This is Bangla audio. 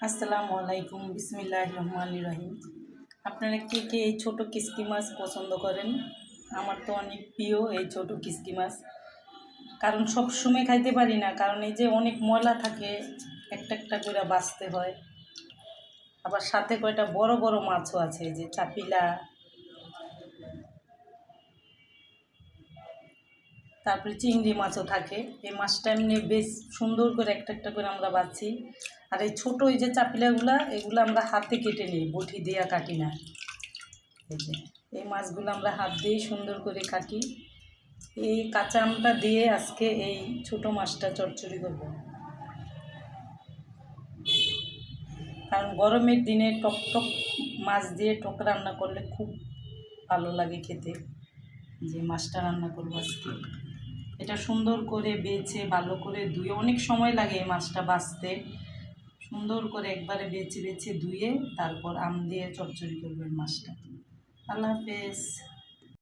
আসসালামু আলাইকুম, বিসমিল্লাহির রহমানির রহিম। আপনারা কে কে এই ছোটো কিস্তি মাছ পছন্দ করেন? আমার তো অনেক প্রিয় এই ছোটো কিস্তি মাছ, কারণ সব সময় খাইতে পারি না, কারণ এই যে অনেক ময়লা থাকে, একটা একটা করে বাছতে হয়। আবার সাথে কয়টা বড় বড় মাছও আছে, এই যে চাপিলা, তারপরে চিংড়ি মাছও থাকে। এই মাছটা এমনি বেশ সুন্দর করে একটা একটা করে আমরা বাছি। আর এই ছোটো এই যে চাপিলাগুলা, এগুলো আমরা হাতে কেটে নিই, বটি দিয়া কাটি না। এই যে এই মাছগুলো আমরা হাত দিয়েই সুন্দর করে কাটি। এই কাঁচা আমটা দিয়ে আজকে এই ছোটো মাছটা চচ্চড়ি করব, কারণ গরমের দিনে টক টক মাছ দিয়ে টক রান্না করলে খুব ভালো লাগে খেতে। যে মাছটা রান্না করবো আজকে, এটা সুন্দর করে বেছে ভালো করে ধুয়ে, অনেক সময় লাগে এই মাছটা বাছতে। সুন্দর করে একবারে বেছে বেছে ধুয়ে তারপর আম দিয়ে চচ্চড়ি করবেন মাছটা। আল্লাহ হাফেজ।